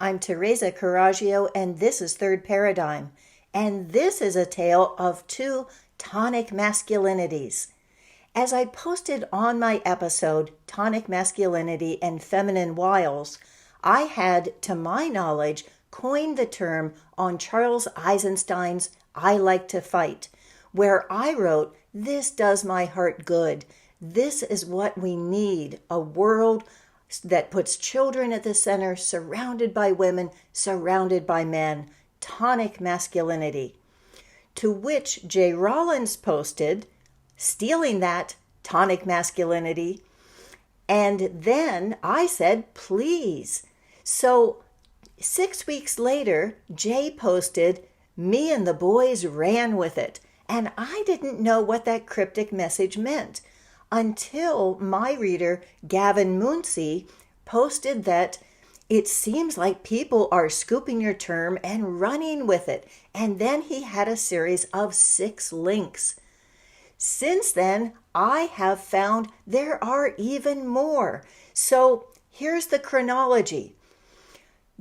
I'm Teresa Carraggio, and this is Third Paradigm. And this is a tale of two tonic masculinities. As I posted on my episode, Tonic Masculinity and Feminine Wiles, I had, to my knowledge, coined the term on Charles Eisenstein's I Like to Fight, where I wrote, "This does my heart good. This is what we need, a world that puts children at the center, surrounded by women, surrounded by men, tonic masculinity." To which J. Rollins posted, stealing that tonic masculinity, and then I said, please. So 6 weeks later, Jay posted, "Me and the boys ran with it," and I didn't know what that cryptic message meant until my reader, Gavin Moonsey, posted that it seems like people are scooping your term and running with it. And then he had a series of 6 links. Since then, I have found there are even more. So here's the chronology.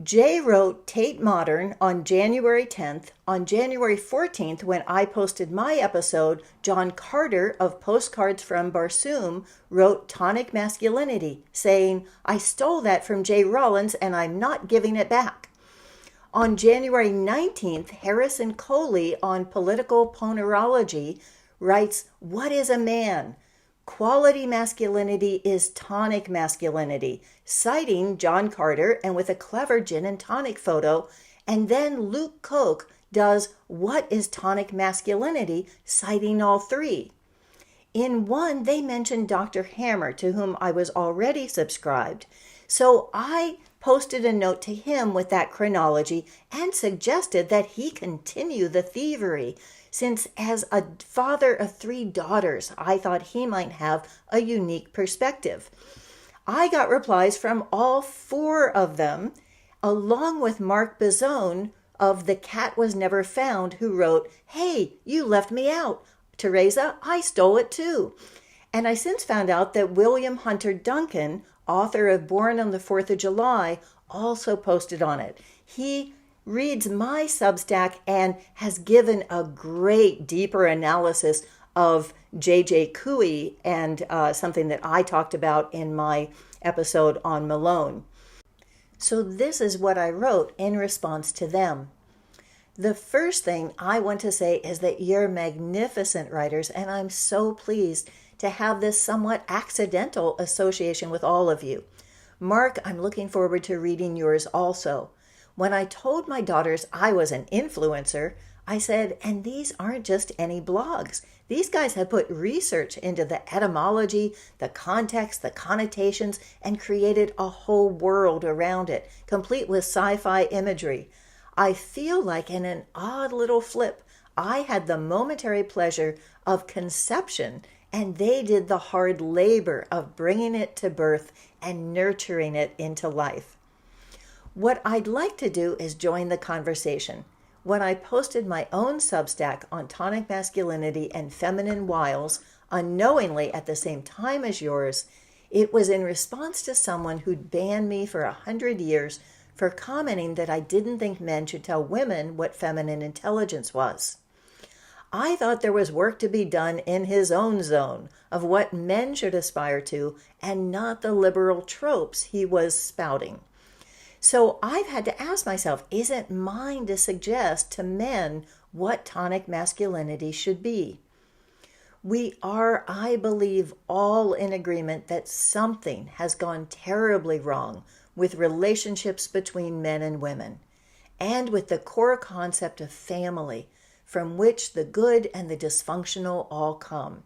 Jay wrote Tate Modern on January 10th. On January 14th, when I posted my episode, John Carter of Postcards from Barsoom wrote Tonic Masculinity, saying, "I stole that from Jay Rollins and I'm not giving it back." On January 19th, Harrison Koehli on Political Ponerology writes, "What is a man? Quality masculinity is tonic masculinity," citing John Carter and with a clever gin and tonic photo. And then Luc Koch does "What is tonic masculinity?" citing all 3. In one, they mention Dr. Hammer, to whom I was already subscribed. So I posted a note to him with that chronology and suggested that he continue the thievery, since as a father of 3 daughters, I thought he might have a unique perspective. I got replies from all 4 of them, along with Mark Bisone of The Cat Was Never Found, who wrote, "Hey, you left me out. Teresa, I stole it too." And I since found out that William Hunter Duncan, author of Born on the 4th of July, also posted on it. He reads my Substack and has given a great deeper analysis of J.J. Koehli and something that I talked about in my episode on Malone. So this is what I wrote in response to them. The first thing I want to say is that you're magnificent writers, and I'm so pleased to have this somewhat accidental association with all of you. Mark, I'm looking forward to reading yours also. When I told my daughters I was an influencer, I said, and these aren't just any blogs. These guys have put research into the etymology, the context, the connotations, and created a whole world around it, complete with sci-fi imagery. I feel like in an odd little flip, I had the momentary pleasure of conception, and they did the hard labor of bringing it to birth and nurturing it into life. What I'd like to do is join the conversation. When I posted my own Substack on tonic masculinity and feminine wiles, unknowingly at the same time as yours, it was in response to someone who'd banned me for 100 years for commenting that I didn't think men should tell women what feminine intelligence was. I thought there was work to be done in his own zone of what men should aspire to and not the liberal tropes he was spouting. So I've had to ask myself, is it mine to suggest to men what tonic masculinity should be? We are, I believe, all in agreement that something has gone terribly wrong with relationships between men and women, and with the core concept of family, from which the good and the dysfunctional all come.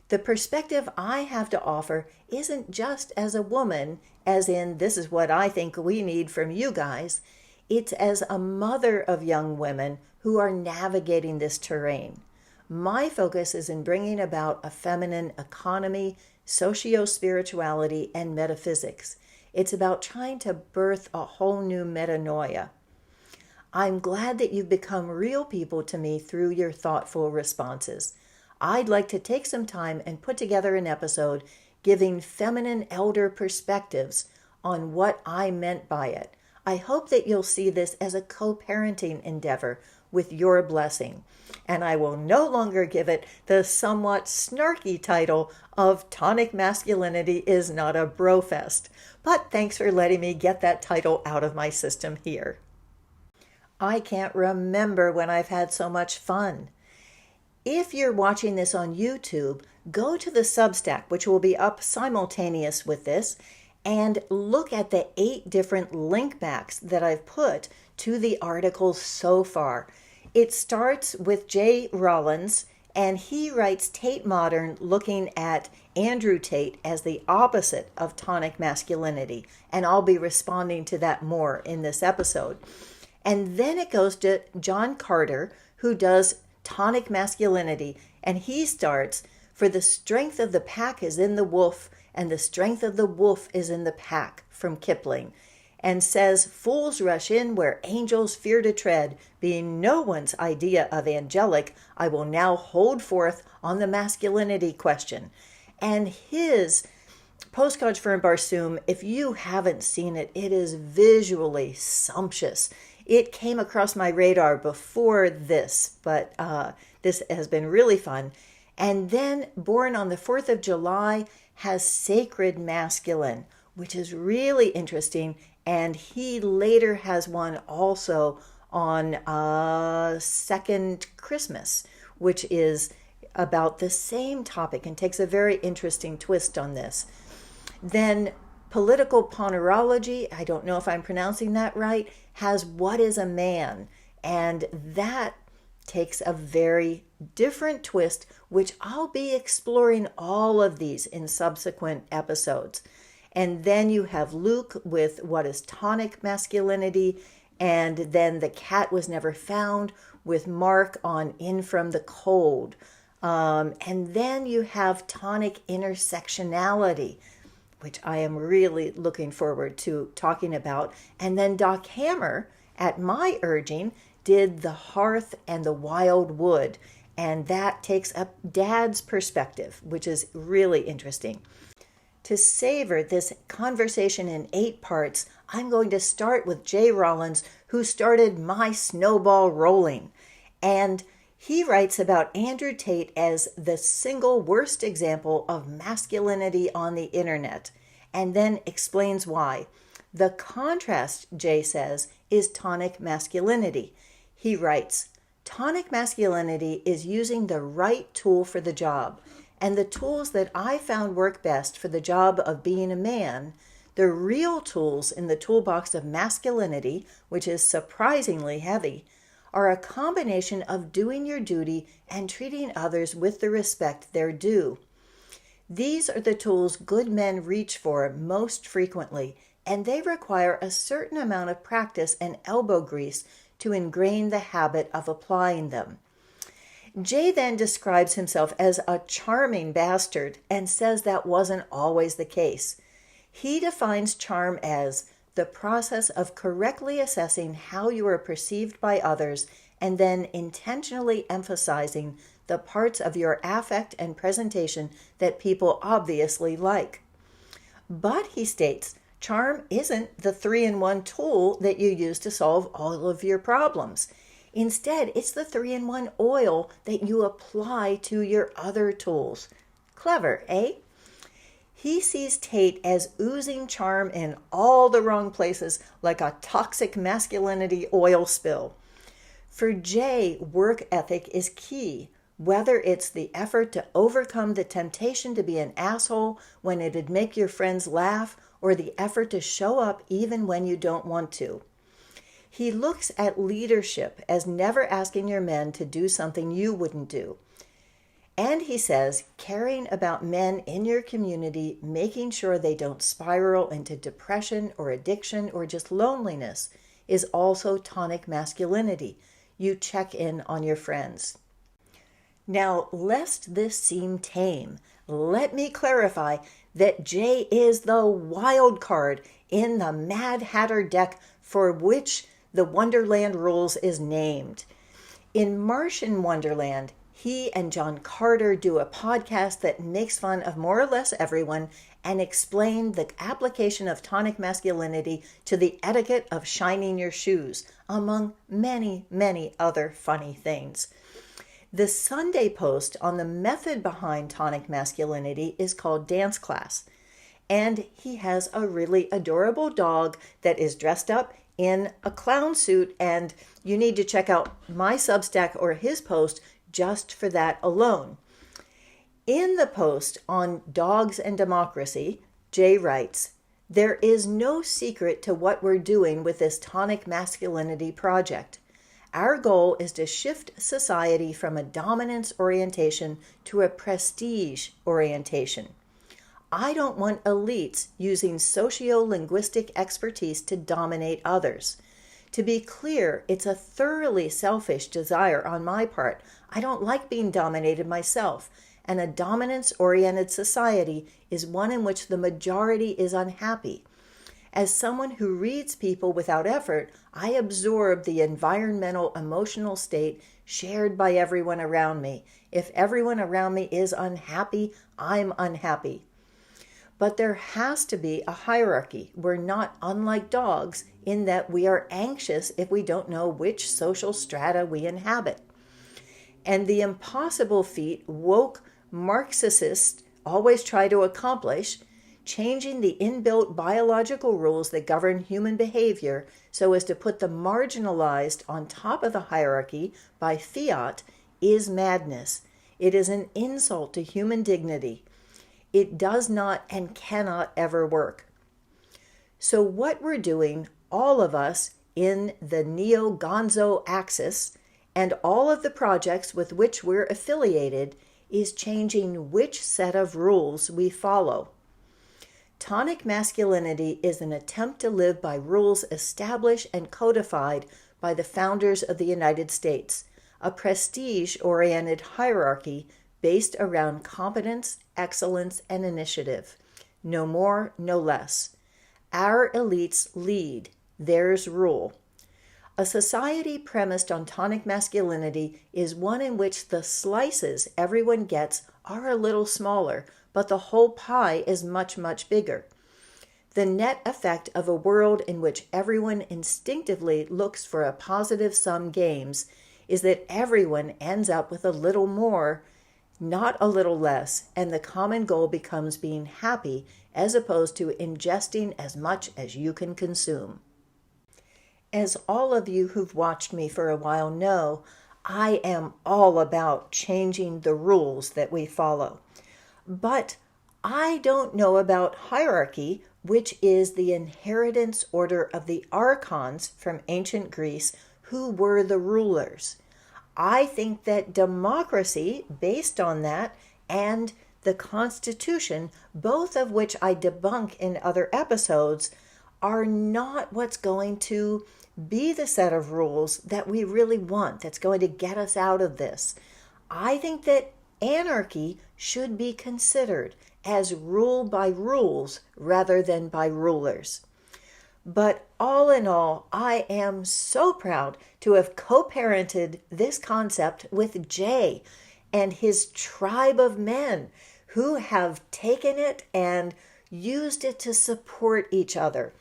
The perspective I have to offer isn't just as a woman, as in this is what I think we need from you guys. It's as a mother of young women who are navigating this terrain. My focus is in bringing about a feminine economy, socio-spirituality, and metaphysics. It's about trying to birth a whole new metanoia. I'm glad that you've become real people to me through your thoughtful responses. I'd like to take some time and put together an episode giving feminine elder perspectives on what I meant by it. I hope that you'll see this as a co-parenting endeavor with your blessing. And I will no longer give it the somewhat snarky title of Tonic Masculinity is Not a Brofest. But thanks for letting me get that title out of my system here. I can't remember when I've had so much fun. If you're watching this on YouTube, go to the Substack, which will be up simultaneous with this, and look at the 8 different link backs that I've put to the articles so far. It starts with J. Rollins, and he writes Tate Modern looking at Andrew Tate as the opposite of tonic masculinity, and I'll be responding to that more in this episode. And then it goes to John Carter, who does Tonic Masculinity, and he starts, "For the strength of the pack is in the wolf, and the strength of the wolf is in the pack," from Kipling, and says, "Fools rush in where angels fear to tread, being no one's idea of angelic, I will now hold forth on the masculinity question." And his Postcards for Barsoom, if you haven't seen it, it is visually sumptuous. It came across my radar before this, but this has been really fun. And then Born on the 4th of July has Sacred Masculine, which is really interesting. And he later has one also on Second Christmas, which is about the same topic and takes a very interesting twist on this. Then Political Ponerology, I don't know if I'm pronouncing that right, has What is a Man? And that takes a very different twist, which I'll be exploring all of these in subsequent episodes. And then you have Luc with What is Tonic Masculinity? And then The Cat Was Never Found with Mark on In From the Cold. And then you have Tonic Intersectionality, which I am really looking forward to talking about. And then Doc Hammer, at my urging, did The Hearth and the Wild Wood. And that takes up Dad's perspective, which is really interesting. To savor this conversation in 8 parts, I'm going to start with J. Rollins, who started my snowball rolling. And he writes about Andrew Tate as the single worst example of masculinity on the internet, and then explains why. The contrast, Jay says, is tonic masculinity. He writes, "Tonic masculinity is using the right tool for the job, and the tools that I found work best for the job of being a man, the real tools in the toolbox of masculinity, which is surprisingly heavy, are a combination of doing your duty and treating others with the respect they're due. These are the tools good men reach for most frequently, and they require a certain amount of practice and elbow grease to ingrain the habit of applying them." Jay then describes himself as a charming bastard and says that wasn't always the case. He defines charm as the process of correctly assessing how you are perceived by others and then intentionally emphasizing the parts of your affect and presentation that people obviously like. But, he states, charm isn't the 3-in-1 tool that you use to solve all of your problems. Instead, it's the 3-in-1 oil that you apply to your other tools. Clever, eh? He sees Tate as oozing charm in all the wrong places, like a toxic masculinity oil spill. For Jay, work ethic is key, whether it's the effort to overcome the temptation to be an asshole when it'd make your friends laugh, or the effort to show up even when you don't want to. He looks at leadership as never asking your men to do something you wouldn't do. And he says, caring about men in your community, making sure they don't spiral into depression or addiction or just loneliness, is also tonic masculinity. You check in on your friends. Now, lest this seem tame, let me clarify that Jay is the wild card in the Mad Hatter deck for which the Wonderland Rules is named. In Martian Wonderland, he and John Carter do a podcast that makes fun of more or less everyone and explain the application of tonic masculinity to the etiquette of shining your shoes, among many, many other funny things. The Sunday post on the method behind tonic masculinity is called Dance Class. And he has a really adorable dog that is dressed up in a clown suit, and you need to check out my Substack or his post just for that alone. In the post on Dogs and Democracy, Jay writes, "There is no secret to what we're doing with this tonic masculinity project. Our goal is to shift society from a dominance orientation to a prestige orientation. I don't want elites using socio-linguistic expertise to dominate others. To be clear, it's a thoroughly selfish desire on my part. I don't like being dominated myself, and a dominance-oriented society is one in which the majority is unhappy. As someone who reads people without effort, I absorb the environmental emotional state shared by everyone around me. If everyone around me is unhappy, I'm unhappy. But there has to be a hierarchy. We're not unlike dogs in that we are anxious if we don't know which social strata we inhabit. And the impossible feat woke Marxists always try to accomplish, changing the inbuilt biological rules that govern human behavior so as to put the marginalized on top of the hierarchy by fiat, is madness. It is an insult to human dignity. It does not and cannot ever work. So what we're doing, all of us in the neo-gonzo axis and all of the projects with which we're affiliated, is changing which set of rules we follow. Tonic masculinity is an attempt to live by rules established and codified by the founders of the United States, a prestige-oriented hierarchy based around competence, excellence, and initiative. No more, no less. Our elites lead, theirs rule. A society premised on tonic masculinity is one in which the slices everyone gets are a little smaller, but the whole pie is much, much bigger. The net effect of a world in which everyone instinctively looks for a positive sum games is that everyone ends up with a little more, not a little less, and the common goal becomes being happy as opposed to ingesting as much as you can consume. As all of you who've watched me for a while know, I am all about changing the rules that we follow. But I don't know about hierarchy, which is the inheritance order of the archons from ancient Greece, who were the rulers. I think that democracy, based on that, and the Constitution, both of which I debunk in other episodes, are not what's going to be the set of rules that we really want, that's going to get us out of this. I think that anarchy should be considered as rule by rules rather than by rulers. But all in all, I am so proud to have co-parented this concept with Jay and his tribe of men who have taken it and used it to support each other.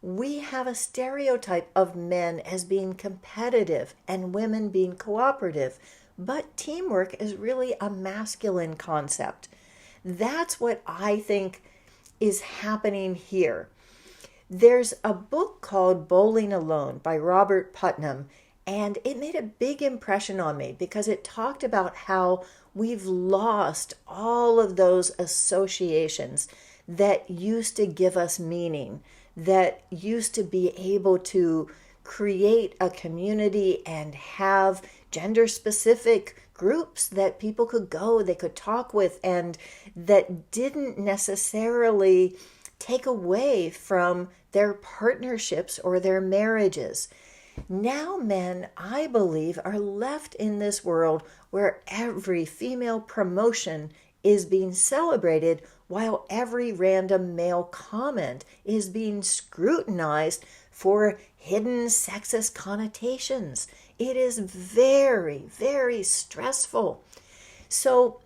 We have a stereotype of men as being competitive and women being cooperative, but teamwork is really a masculine concept. That's what I think is happening here. There's a book called Bowling Alone by Robert Putnam, and it made a big impression on me because it talked about how we've lost all of those associations that used to give us meaning, that used to be able to create a community and have gender-specific groups that people could go, they could talk with, and that didn't necessarily take away from their partnerships or their marriages. Now men, I believe, are left in this world where every female promotion is being celebrated while every random male comment is being scrutinized for hidden sexist connotations. It is very, very stressful. So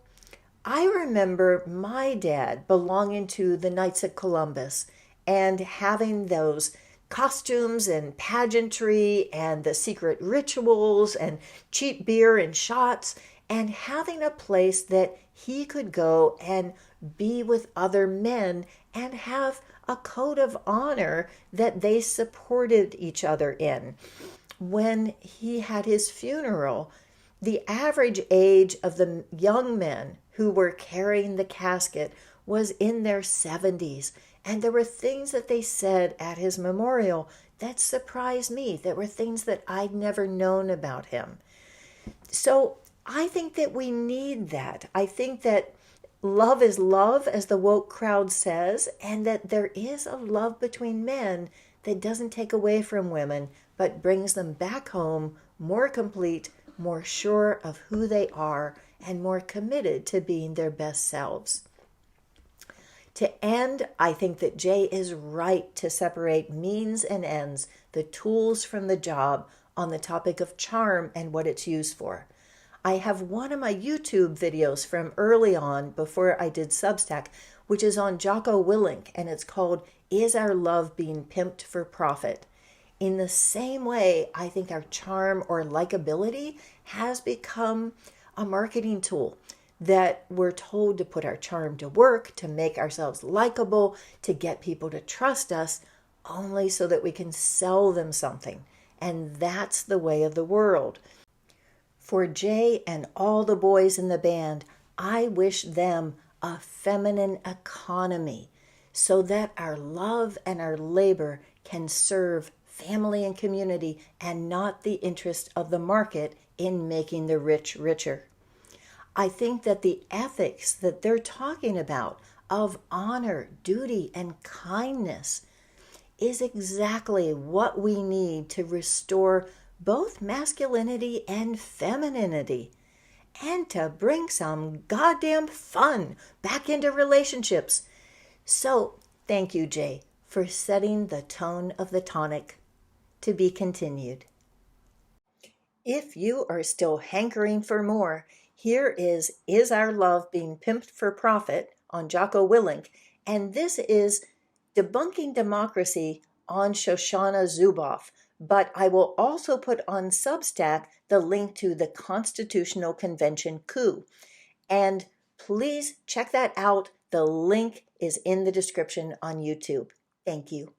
I remember my dad belonging to the Knights of Columbus and having those costumes and pageantry and the secret rituals and cheap beer and shots, and having a place that he could go and be with other men and have a code of honor that they supported each other in. When he had his funeral, the average age of the young men who were carrying the casket was in their 70s. And there were things that they said at his memorial that surprised me. There were things that I'd never known about him. So I think that we need that. I think that love is love, as the woke crowd says, and that there is a love between men that doesn't take away from women, but brings them back home more complete, more sure of who they are, and more committed to being their best selves. To end, I think that Jay is right to separate means and ends, the tools from the job, on the topic of charm and what it's used for. I have one of my YouTube videos from early on, before I did Substack, which is on Jocko Willink, and it's called, Is Our Love Being Pimped for Profit? In the same way, I think our charm or likability has become a marketing tool that we're told to put our charm to work, to make ourselves likable, to get people to trust us, only so that we can sell them something. And that's the way of the world. For Jay and all the boys in the band, I wish them a feminine economy so that our love and our labor can serve family and community and not the interest of the market in making the rich richer. I think that the ethics that they're talking about of honor, duty, and kindness is exactly what we need to restore both masculinity and femininity, and to bring some goddamn fun back into relationships. So, thank you, Jay, for setting the tone of the tonic. To be continued. If you are still hankering for more, here is Our Love Being Pimped for Profit on Jocko Willink, and this is Debunking Democracy on Shoshana Zuboff. But I will also put on Substack the link to the Constitutional Convention coup. And please check that out. The link is in the description on YouTube. Thank you.